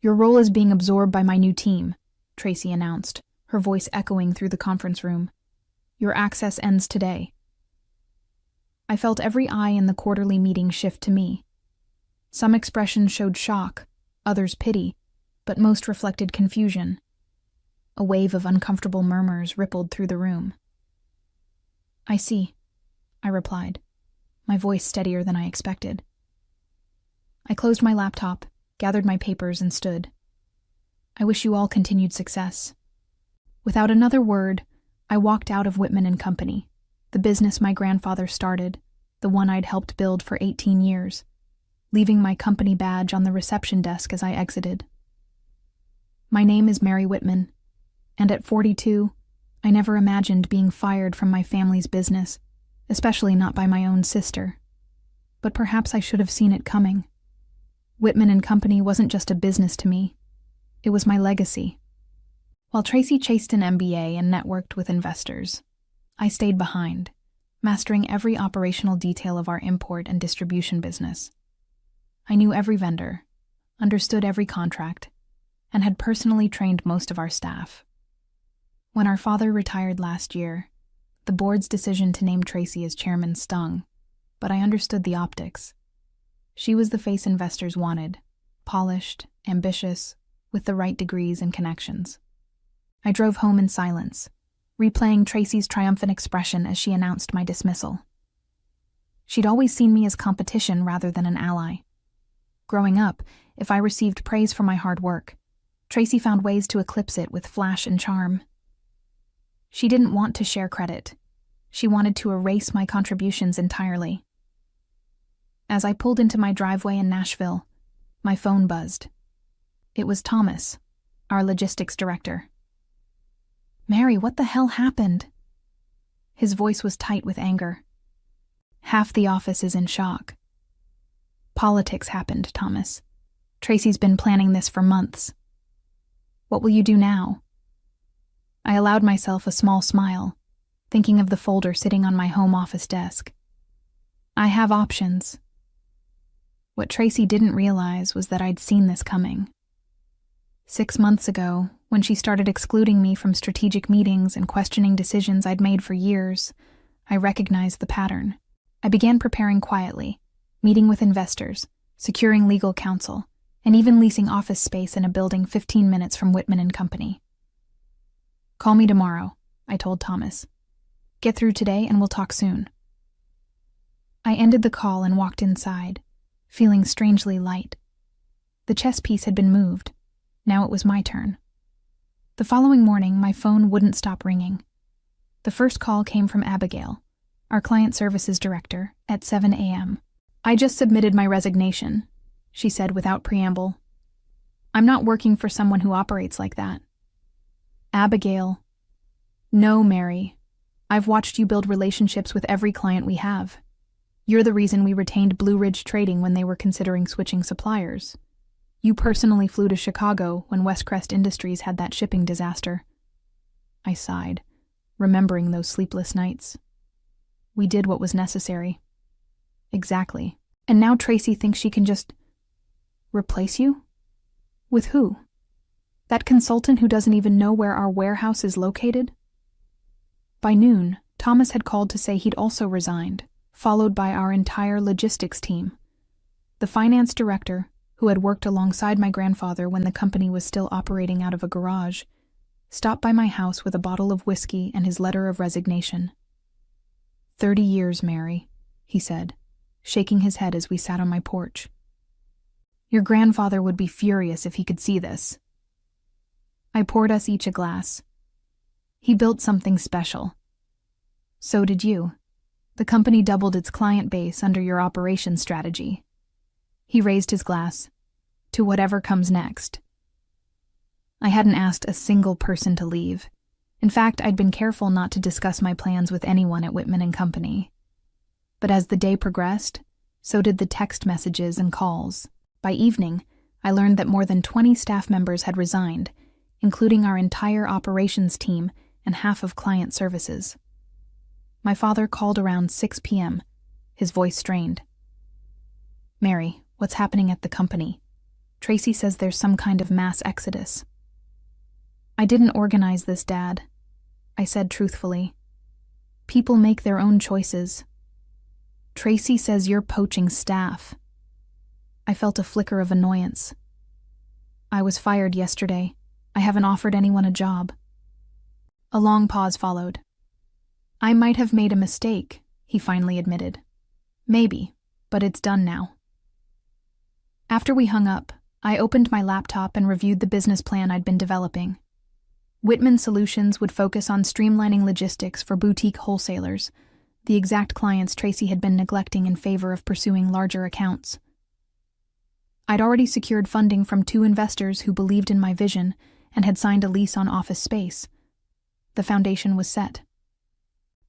"Your role is being absorbed by my new team," Tracy announced, her voice echoing through the conference room. "Your access ends today." I felt every eye in the quarterly meeting shift to me. Some expressions showed shock, others pity, but most reflected confusion. A wave of uncomfortable murmurs rippled through the room. "I see," I replied, my voice steadier than I expected. I closed my laptop, gathered my papers, and stood. "I wish you all continued success." Without another word, I walked out of Whitman and Company, the business my grandfather started, the one I'd helped build for 18 years, leaving my company badge on the reception desk as I exited. My name is Mary Whitman, and at 42, I never imagined being fired from my family's business, especially not by my own sister. But perhaps I should have seen it coming. Whitman and Company wasn't just a business to me. It was my legacy. While Tracy chased an MBA and networked with investors, I stayed behind, mastering every operational detail of our import and distribution business. I knew every vendor, understood every contract, and had personally trained most of our staff. When our father retired last year, the board's decision to name Tracy as chairman stung, but I understood the optics. She was the face investors wanted, polished, ambitious, with the right degrees and connections. I drove home in silence, replaying Tracy's triumphant expression as she announced my dismissal. She'd always seen me as competition rather than an ally. Growing up, if I received praise for my hard work, Tracy found ways to eclipse it with flash and charm. She didn't want to share credit. She wanted to erase my contributions entirely. As I pulled into my driveway in Nashville, my phone buzzed. It was Thomas, our logistics director. "Mary, what the hell happened?" His voice was tight with anger. "Half the office is in shock." "Politics happened, Thomas. Tracy's been planning this for months." "What will you do now?" I allowed myself a small smile, thinking of the folder sitting on my home office desk. "I have options." What Tracy didn't realize was that I'd seen this coming. 6 months ago, when she started excluding me from strategic meetings and questioning decisions I'd made for years, I recognized the pattern. I began preparing quietly, meeting with investors, securing legal counsel, and even leasing office space in a building 15 minutes from Whitman and Company. "Call me tomorrow," I told Thomas. "Get through today and we'll talk soon." I ended the call and walked inside, feeling strangely light. The chess piece had been moved. Now it was my turn. The following morning, my phone wouldn't stop ringing. The first call came from Abigail, our client services director, at 7 a.m. "I just submitted my resignation," she said without preamble. "I'm not working for someone who operates like that." "Abigail." "No, Mary. I've watched you build relationships with every client we have. You're the reason we retained Blue Ridge Trading when they were considering switching suppliers. You personally flew to Chicago when Westcrest Industries had that shipping disaster." I sighed, remembering those sleepless nights. "We did what was necessary." "Exactly. And now Tracy thinks she can just replace you? With who? That consultant who doesn't even know where our warehouse is located?" By noon, Thomas had called to say he'd also resigned, followed by our entire logistics team. The finance director, who had worked alongside my grandfather when the company was still operating out of a garage, stopped by my house with a bottle of whiskey and his letter of resignation. 30 years, Mary," he said, shaking his head as we sat on my porch. "Your grandfather would be furious if he could see this." I poured us each a glass. "He built something special. So did you. The company doubled its client base under your operations strategy." He raised his glass. "To whatever comes next." I hadn't asked a single person to leave. In fact, I'd been careful not to discuss my plans with anyone at Whitman and Company. But as the day progressed, so did the text messages and calls. By evening, I learned that more than 20 staff members had resigned, including our entire operations team and half of client services. My father called around 6 p.m., his voice strained. "Mary, what's happening at the company? Tracy says there's some kind of mass exodus. I didn't organize this, Dad, I said truthfully. People make their own choices. Tracy says you're poaching staff. I felt a flicker of annoyance. I was fired yesterday. I haven't offered anyone a job. A long pause followed. I might have made a mistake, he finally admitted. Maybe, but it's done now. After we hung up, I opened my laptop and reviewed the business plan I'd been developing. Whitman Solutions would focus on streamlining logistics for boutique wholesalers, the exact clients Tracy had been neglecting in favor of pursuing larger accounts. I'd already secured funding from 2 investors who believed in my vision and had signed a lease on office space. The foundation was set.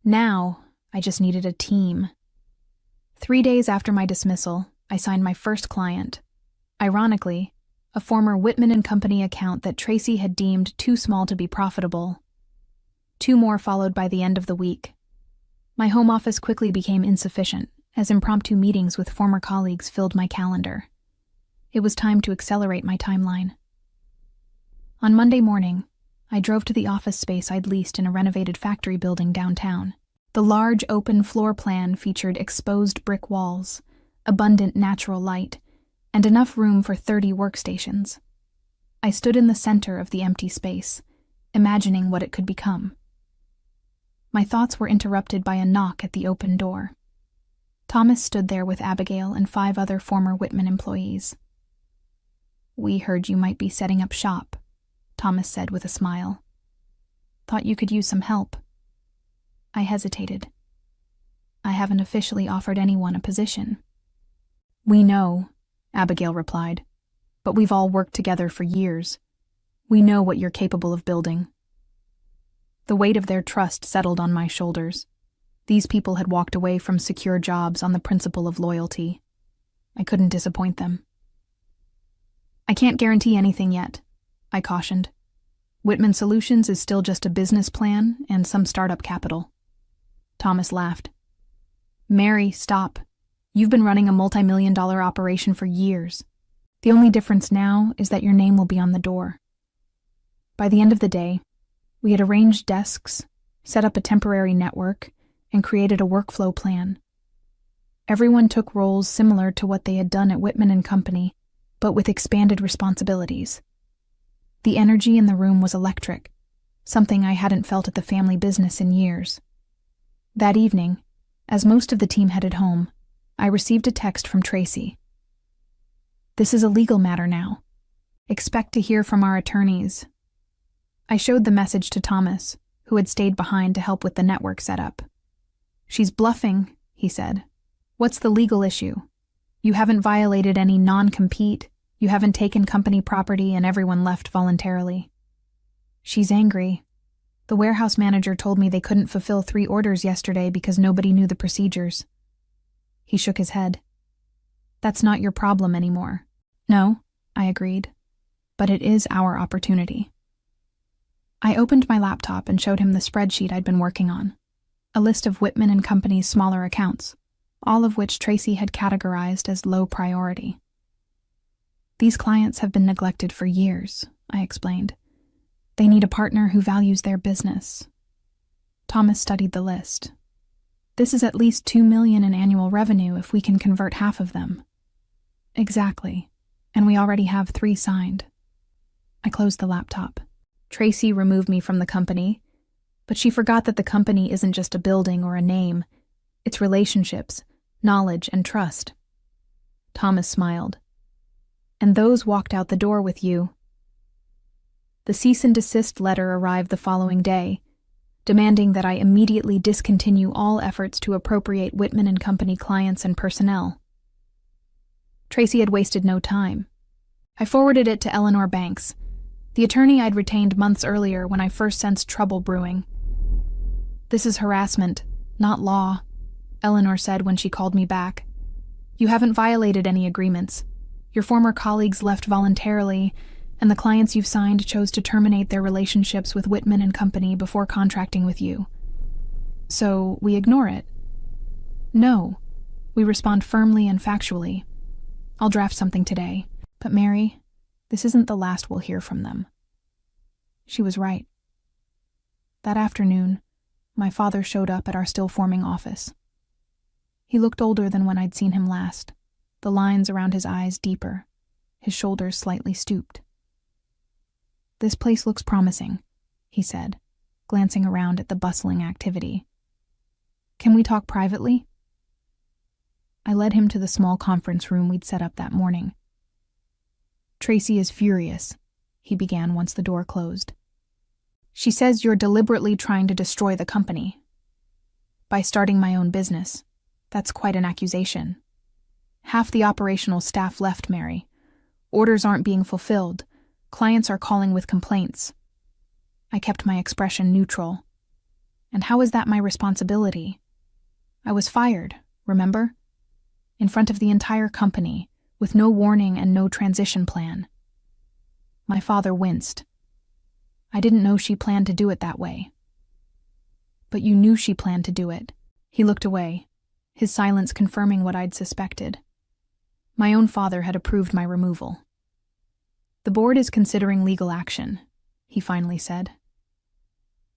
Now, I just needed a team. 3 days after my dismissal, I signed my first client. Ironically, a former Whitman & Company account that Tracy had deemed too small to be profitable. 2 more followed by the end of the week. My home office quickly became insufficient, as impromptu meetings with former colleagues filled my calendar. It was time to accelerate my timeline. On Monday morning, I drove to the office space I'd leased in a renovated factory building downtown. The large open floor plan featured exposed brick walls, abundant natural light, and enough room for 30 workstations. I stood in the center of the empty space, imagining what it could become. My thoughts were interrupted by a knock at the open door. Thomas stood there with Abigail and 5 other former Whitman employees. "We heard you might be setting up shop," Thomas said with a smile. "Thought you could use some help." I hesitated. "I haven't officially offered anyone a position." "We know," Abigail replied, "but we've all worked together for years. We know what you're capable of building." The weight of their trust settled on my shoulders. These people had walked away from secure jobs on the principle of loyalty. I couldn't disappoint them. "I can't guarantee anything yet," I cautioned. "Whitman Solutions is still just a business plan and some startup capital." Thomas laughed. "Mary, stop. You've been running a multi-million-dollar operation for years. The only difference now is that your name will be on the door." By the end of the day, we had arranged desks, set up a temporary network, and created a workflow plan. Everyone took roles similar to what they had done at Whitman & Company, but with expanded responsibilities. The energy in the room was electric, something I hadn't felt at the family business in years. That evening, as most of the team headed home, I received a text from Tracy. "This is a legal matter now. Expect to hear from our attorneys." I showed the message to Thomas, who had stayed behind to help with the network setup. "She's bluffing," he said. "What's the legal issue? You haven't violated any non-compete, you haven't taken company property, and everyone left voluntarily." "She's angry. The warehouse manager told me they couldn't fulfill 3 orders yesterday because nobody knew the procedures." He shook his head. "That's not your problem anymore." "No," I agreed, "but it is our opportunity." I opened my laptop and showed him the spreadsheet I'd been working on, a list of Whitman & Company's smaller accounts, all of which Tracy had categorized as low priority. "These clients have been neglected for years," I explained. "They need a partner who values their business." Thomas studied the list. "This is at least $2 million in annual revenue if we can convert half of them." "Exactly, and we already have 3 signed." I closed the laptop. Tracy removed me from the company, but she forgot that the company isn't just a building or a name. It's relationships, knowledge, and trust. Thomas smiled. "And those walked out the door with you." The cease and desist letter arrived the following day, demanding that I immediately discontinue all efforts to appropriate Whitman & Company clients and personnel. Tracy had wasted no time. I forwarded it to Eleanor Banks, the attorney I'd retained months earlier when I first sensed trouble brewing. "This is harassment, not law," Eleanor said when she called me back. "You haven't violated any agreements. Your former colleagues left voluntarily, and the clients you've signed chose to terminate their relationships with Whitman & Company before contracting with you. So we ignore it?" "No. We respond firmly and factually. I'll draft something today. But Mary, This isn't the last we'll hear from them. She was right. That afternoon, my father showed up at our still-forming office. He looked older than when I'd seen him last, the lines around his eyes deeper, his shoulders slightly stooped. "This place looks promising," he said, glancing around at the bustling activity. "Can we talk privately?" I led him to the small conference room we'd set up that morning. "Tracy is furious," he began once the door closed. "She says you're deliberately trying to destroy the company. By starting my own business. That's quite an accusation. Half the operational staff left, Mary. Orders aren't being fulfilled. Clients are calling with complaints." I kept my expression neutral. "And how is that my responsibility? I was fired, remember? In front of the entire company, with no warning and no transition plan." My father winced. "I didn't know she planned to do it that way." "But you knew she planned to do it." He looked away, his silence confirming what I'd suspected. My own father had approved my removal. "The board is considering legal action," he finally said.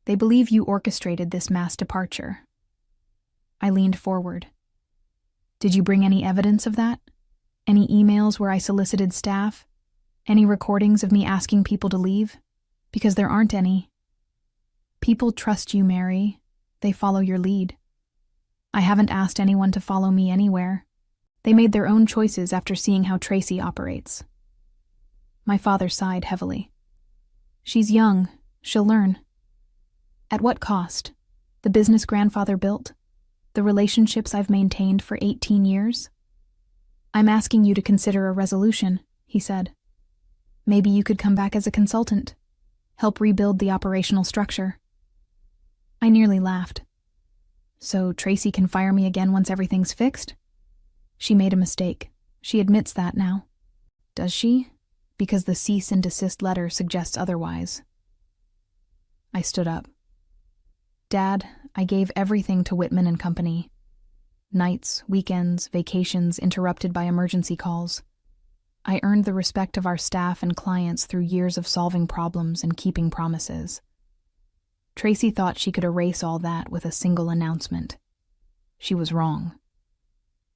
"They believe you orchestrated this mass departure." I leaned forward. "Did you bring any evidence of that? Any emails where I solicited staff? Any recordings of me asking people to leave? Because there aren't any. People trust you, Mary. They follow your lead. I haven't asked anyone to follow me anywhere. They made their own choices after seeing how Tracy operates." My father sighed heavily. "She's young. She'll learn." "At what cost? The business grandfather built? The relationships I've maintained for 18 years? "I'm asking you to consider a resolution," he said. "Maybe you could come back as a consultant, help rebuild the operational structure." I nearly laughed. "So Tracy can fire me again once everything's fixed?" "She made a mistake. She admits that now." "Does she? Because the cease and desist letter suggests otherwise." I stood up. "Dad, I gave everything to Whitman and Company. Nights, weekends, vacations interrupted by emergency calls. I earned the respect of our staff and clients through years of solving problems and keeping promises. Tracy thought she could erase all that with a single announcement. She was wrong."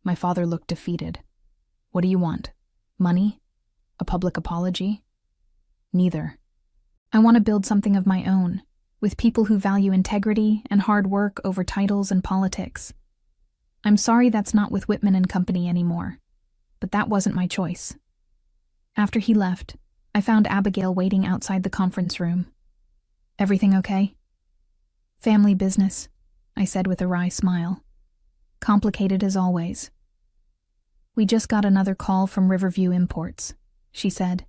My father looked defeated. "What do you want? Money? A public apology?" "Neither. I want to build something of my own, with people who value integrity and hard work over titles and politics. I'm sorry that's not with Whitman and Company anymore, but that wasn't my choice." After he left, I found Abigail waiting outside the conference room. "Everything okay?" "Family business," I said with a wry smile. "Complicated as always." "We just got another call from Riverview Imports," she said.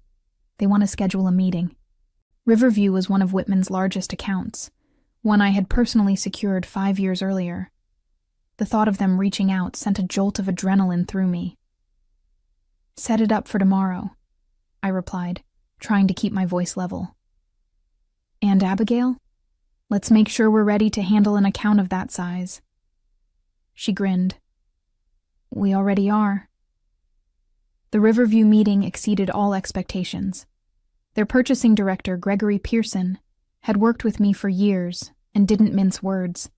"They want to schedule a meeting." Riverview was one of Whitman's largest accounts, one I had personally secured 5 years earlier. The thought of them reaching out sent a jolt of adrenaline through me. "Set it up for tomorrow," I replied, trying to keep my voice level. "And Abigail? Let's make sure we're ready to handle an account of that size." She grinned. "We already are." The Riverview meeting exceeded all expectations. Their purchasing director, Gregory Pearson, had worked with me for years and didn't mince words.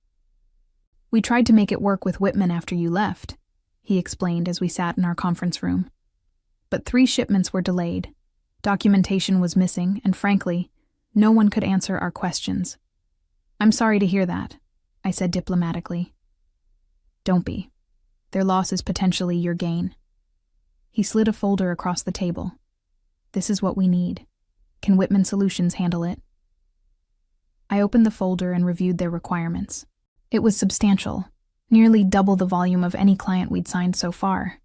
"We tried to make it work with Whitman after you left," he explained as we sat in our conference room. "But 3 shipments were delayed, documentation was missing, and frankly, no one could answer our questions. I'm sorry to hear that," I said diplomatically. "Don't be. Their loss is potentially your gain." He slid a folder across the table. "This is what we need. Can Whitman Solutions handle it?" I opened the folder and reviewed their requirements. It was substantial, nearly double the volume of any client we'd signed so far.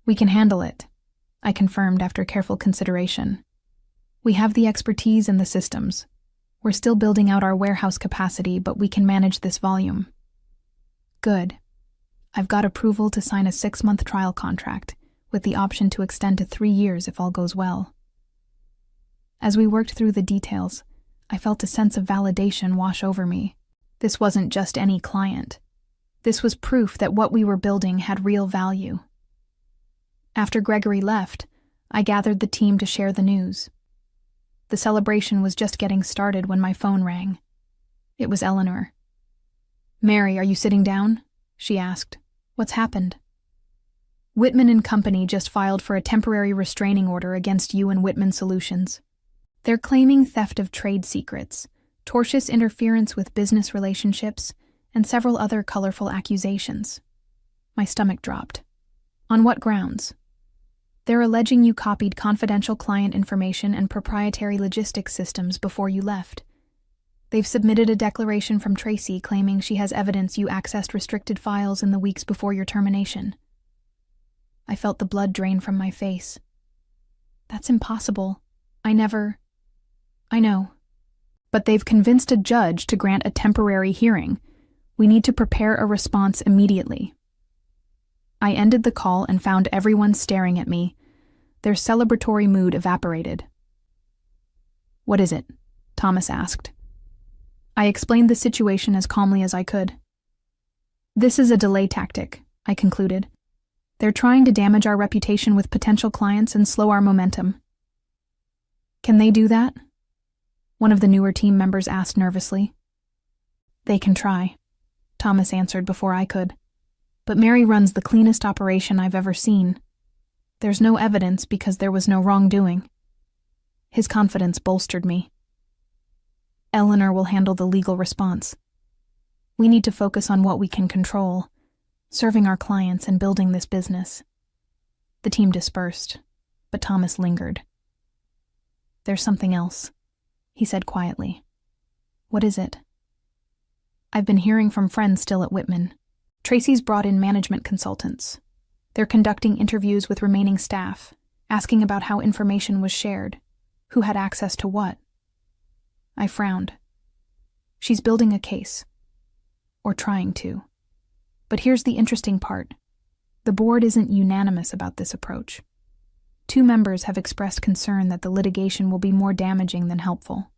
"We can handle it," I confirmed after careful consideration. "We have the expertise and the systems. We're still building out our warehouse capacity, but we can manage this volume." "Good. I've got approval to sign a 6-month trial contract, with the option to extend to 3 years if all goes well." As we worked through the details, I felt a sense of validation wash over me. This wasn't just any client. This was proof that what we were building had real value. After Gregory left, I gathered the team to share the news. The celebration was just getting started when my phone rang. It was Eleanor. "Mary, are you sitting down?" she asked. "What's happened?" "Whitman and Company just filed for a temporary restraining order against you and Whitman Solutions. They're claiming theft of trade secrets, tortious interference with business relationships, and several other colorful accusations." My stomach dropped. "On what grounds?" "They're alleging you copied confidential client information and proprietary logistics systems before you left. They've submitted a declaration from Tracy claiming she has evidence you accessed restricted files in the weeks before your termination." I felt the blood drain from my face. "That's impossible. I know. But they've convinced a judge to grant a temporary hearing. We need to prepare a response immediately." I ended the call and found everyone staring at me. Their celebratory mood evaporated. "What is it?" Thomas asked. I explained the situation as calmly as I could. "This is a delay tactic," I concluded. "They're trying to damage our reputation with potential clients and slow our momentum." "Can they do that?" one of the newer team members asked nervously. "They can try," Thomas answered before I could. "But Mary runs the cleanest operation I've ever seen. There's no evidence because there was no wrongdoing." His confidence bolstered me. "Eleanor will handle the legal response. We need to focus on what we can control, serving our clients and building this business." The team dispersed, but Thomas lingered. "There's something else," he said quietly. "What is it?" "I've been hearing from friends still at Whitman. Tracy's brought in management consultants. They're conducting interviews with remaining staff, asking about how information was shared, who had access to what." I frowned. "She's building a case. Or trying to. But here's the interesting part. The board isn't unanimous about this approach. 2 members have expressed concern that the litigation will be more damaging than helpful."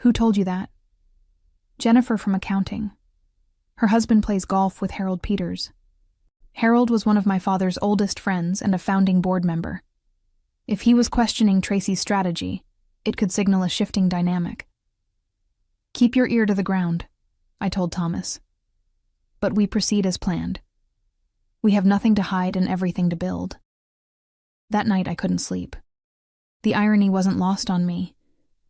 "Who told you that?" "Jennifer from accounting. Her husband plays golf with Harold Peters. Harold was one of my father's oldest friends and a founding board member. If he was questioning Tracy's strategy, it could signal a shifting dynamic." "Keep your ear to the ground," I told Thomas. "But we proceed as planned. We have nothing to hide and everything to build." That night I couldn't sleep. The irony wasn't lost on me.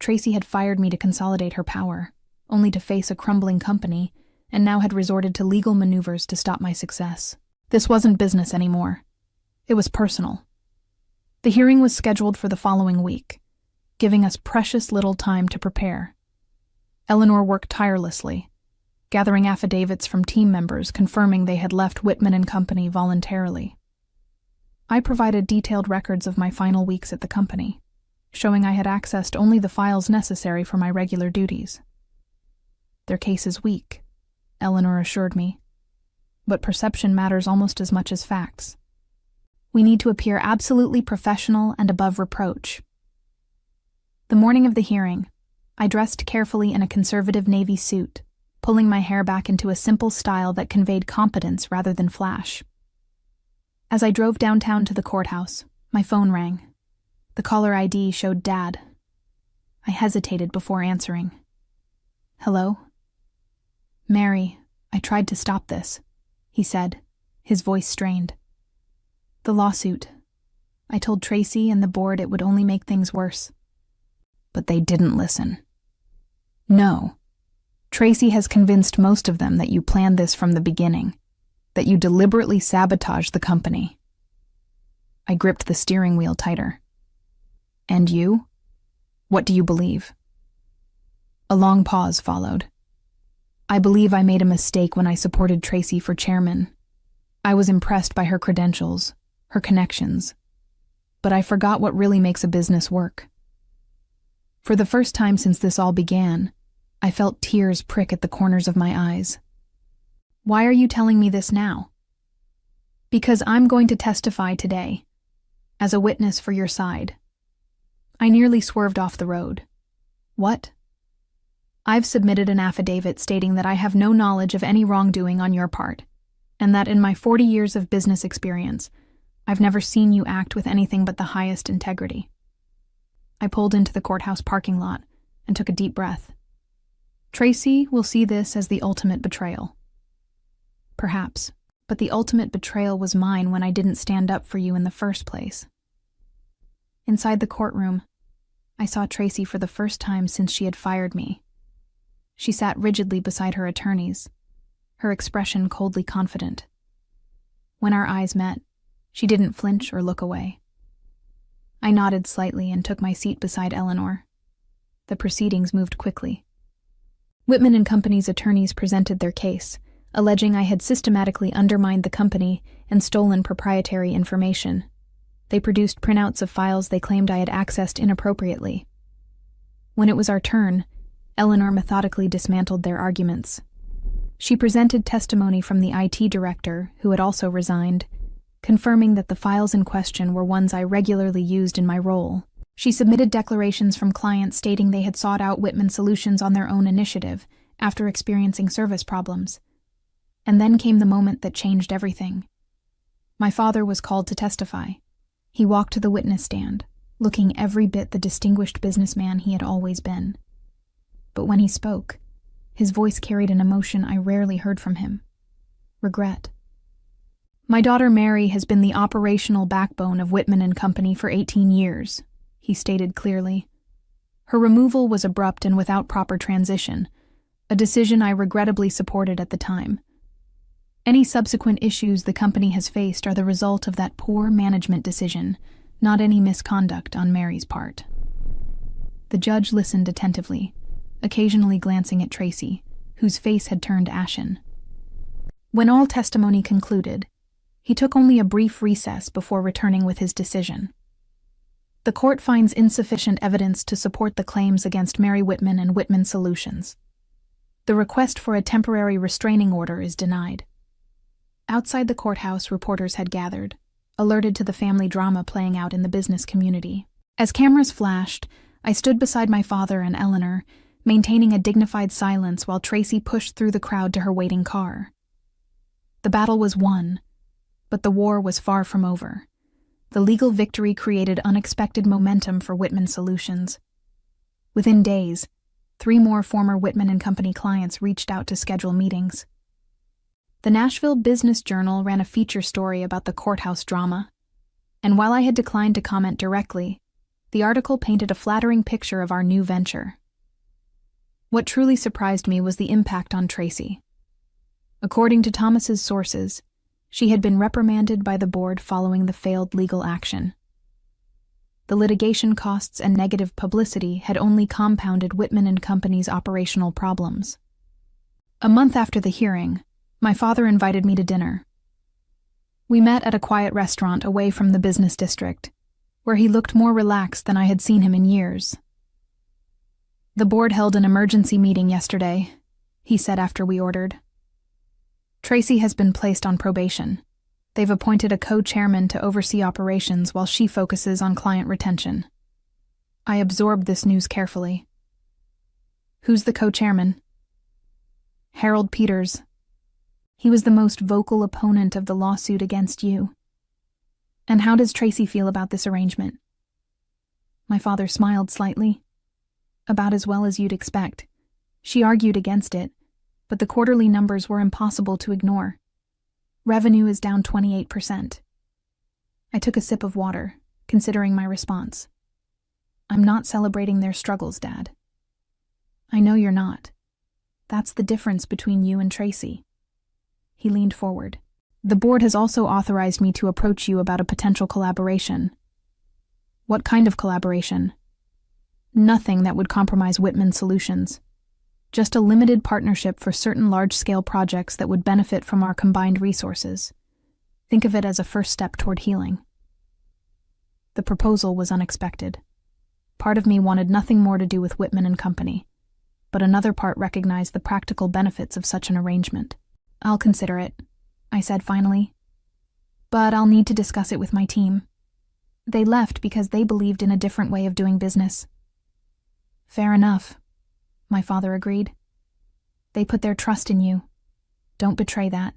Tracy had fired me to consolidate her power, only to face a crumbling company, and now had resorted to legal maneuvers to stop my success. This wasn't business anymore. It was personal. The hearing was scheduled for the following week, giving us precious little time to prepare. Eleanor worked tirelessly, gathering affidavits from team members confirming they had left Whitman and Company voluntarily. I provided detailed records of my final weeks at the company, showing I had accessed only the files necessary for my regular duties. "Their case is weak," Eleanor assured me, "but perception matters almost as much as facts. We need to appear absolutely professional and above reproach." The morning of the hearing, I dressed carefully in a conservative navy suit, pulling my hair back into a simple style that conveyed competence rather than flash. As I drove downtown to the courthouse, my phone rang. The caller ID showed Dad. I hesitated before answering. "Hello?" "Mary, I tried to stop this," he said, his voice strained. "The lawsuit. I told Tracy and the board it would only make things worse." "But they didn't listen." "No. Tracy has convinced most of them that you planned this from the beginning, that you deliberately sabotaged the company." I gripped the steering wheel tighter. "And you? What do you believe?" A long pause followed. "I believe I made a mistake when I supported Tracy for chairman. I was impressed by her credentials, her connections, but I forgot what really makes a business work." For the first time since this all began, I felt tears prick at the corners of my eyes. "Why are you telling me this now?" "Because I'm going to testify today, as a witness for your side." I nearly swerved off the road. "What?" "I've submitted an affidavit stating that I have no knowledge of any wrongdoing on your part, and that in my 40 years of business experience, I've never seen you act with anything but the highest integrity." I pulled into the courthouse parking lot and took a deep breath. Tracy will see this as the ultimate betrayal. Perhaps, but the ultimate betrayal was mine when I didn't stand up for you in the first place. Inside the courtroom, I saw Tracy for the first time since she had fired me. She sat rigidly beside her attorneys, her expression coldly confident. When our eyes met, she didn't flinch or look away. I nodded slightly and took my seat beside Eleanor. The proceedings moved quickly. Whitman and Company's attorneys presented their case, alleging I had systematically undermined the company and stolen proprietary information. They produced printouts of files they claimed I had accessed inappropriately. When it was our turn, Eleanor methodically dismantled their arguments. She presented testimony from the IT director, who had also resigned, confirming that the files in question were ones I regularly used in my role. She submitted declarations from clients stating they had sought out Whitman Solutions on their own initiative after experiencing service problems. And then came the moment that changed everything. My father was called to testify. He walked to the witness stand, looking every bit the distinguished businessman he had always been. But when he spoke, his voice carried an emotion I rarely heard from him: regret. "My daughter Mary has been the operational backbone of Whitman and Company for 18 years, he stated clearly. Her removal was abrupt and without proper transition, a decision I regrettably supported at the time. Any subsequent issues the company has faced are the result of that poor management decision, not any misconduct on Mary's part." The judge listened attentively, occasionally glancing at Tracy, whose face had turned ashen. When all testimony concluded, he took only a brief recess before returning with his decision. "The court finds insufficient evidence to support the claims against Mary Whitman and Whitman Solutions. The request for a temporary restraining order is denied." Outside the courthouse, reporters had gathered, alerted to the family drama playing out in the business community. As cameras flashed, I stood beside my father and Eleanor, maintaining a dignified silence while Tracy pushed through the crowd to her waiting car. The battle was won, but the war was far from over. The legal victory created unexpected momentum for Whitman Solutions. Within days, 3 more former Whitman and Company clients reached out to schedule meetings. The Nashville Business Journal ran a feature story about the courthouse drama, and while I had declined to comment directly, the article painted a flattering picture of our new venture. What truly surprised me was the impact on Tracy. According to Thomas's sources, she had been reprimanded by the board following the failed legal action. The litigation costs and negative publicity had only compounded Whitman and Company's operational problems. A month after the hearing, my father invited me to dinner. We met at a quiet restaurant away from the business district, where he looked more relaxed than I had seen him in years. "The board held an emergency meeting yesterday," he said after we ordered. "Tracy has been placed on probation. They've appointed a co-chairman to oversee operations while she focuses on client retention." I absorbed this news carefully. "Who's the co-chairman?" "Harold Peters. He was the most vocal opponent of the lawsuit against you." "And how does Tracy feel about this arrangement?" My father smiled slightly. "About as well as you'd expect. She argued against it, but the quarterly numbers were impossible to ignore. Revenue is down 28%. I took a sip of water, considering my response. "I'm not celebrating their struggles, Dad." "I know you're not. That's the difference between you and Tracy." He leaned forward. "The board has also authorized me to approach you about a potential collaboration." "What kind of collaboration?" "Nothing that would compromise Whitman Solutions. Just a limited partnership for certain large-scale projects that would benefit from our combined resources. Think of it as a first step toward healing." The proposal was unexpected. Part of me wanted nothing more to do with Whitman and Company, but another part recognized the practical benefits of such an arrangement. "I'll consider it," I said finally. "But I'll need to discuss it with my team. They left because they believed in a different way of doing business." "Fair enough," my father agreed. "They put their trust in you. Don't betray that."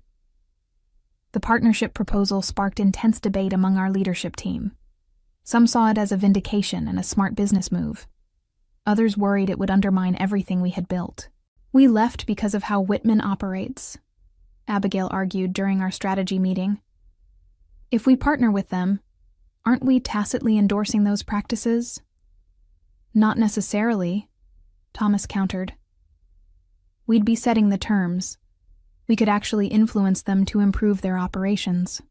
The partnership proposal sparked intense debate among our leadership team. Some saw it as a vindication and a smart business move. Others worried it would undermine everything we had built. "We left because of how Whitman operates," Abigail argued during our strategy meeting. "If we partner with them, aren't we tacitly endorsing those practices?" "Not necessarily," Thomas countered. "We'd be setting the terms. We could actually influence them to improve their operations."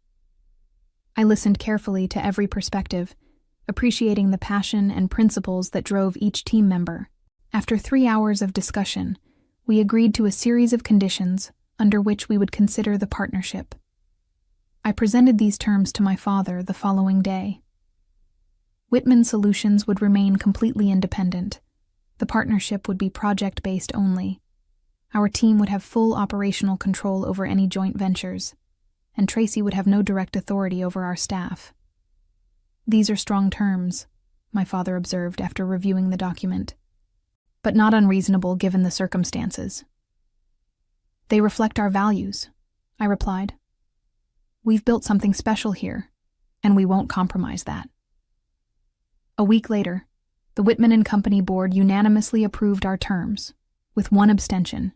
I listened carefully to every perspective, appreciating the passion and principles that drove each team member. After 3 hours of discussion, we agreed to a series of conditions under which we would consider the partnership. I presented these terms to my father the following day. Whitman Solutions would remain completely independent. The partnership would be project-based only. Our team would have full operational control over any joint ventures, and Tracy would have no direct authority over our staff. "These are strong terms," my father observed after reviewing the document, "but not unreasonable given the circumstances." "They reflect our values," I replied. "We've built something special here, and we won't compromise that." A week later, the Whitman and Company board unanimously approved our terms, with one abstention,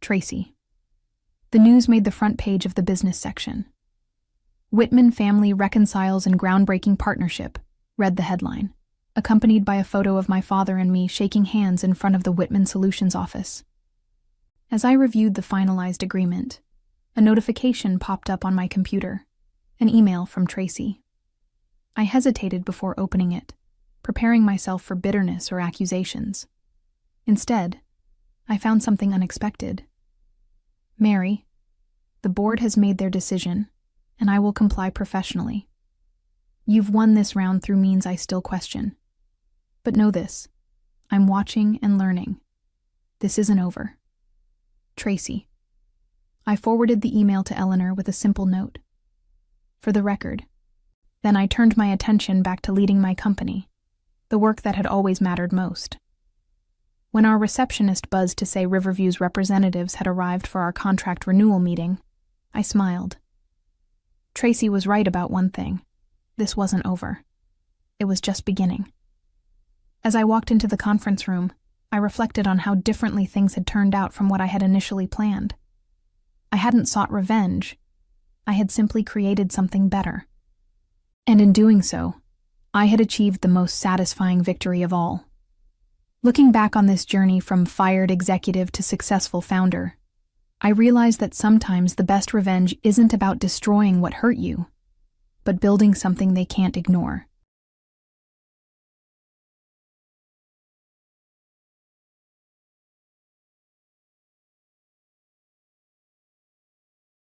Tracy. The news made the front page of the business section. "Whitman family reconciles in groundbreaking partnership," read the headline, accompanied by a photo of my father and me shaking hands in front of the Whitman Solutions office. As I reviewed the finalized agreement, a notification popped up on my computer, an email from Tracy. I hesitated before opening it, preparing myself for bitterness or accusations. Instead, I found something unexpected. "Mary, the board has made their decision, and I will comply professionally. You've won this round through means I still question. But know this, I'm watching and learning. This isn't over. Tracy." I forwarded the email to Eleanor with a simple note. For the record. Then I turned my attention back to leading my company, the work that had always mattered most. When our receptionist buzzed to say Riverview's representatives had arrived for our contract renewal meeting, I smiled. Tracy was right about one thing. This wasn't over. It was just beginning. As I walked into the conference room, I reflected on how differently things had turned out from what I had initially planned. I hadn't sought revenge. I had simply created something better. And in doing so, I had achieved the most satisfying victory of all. Looking back on this journey from fired executive to successful founder, I realized that sometimes the best revenge isn't about destroying what hurt you, but building something they can't ignore.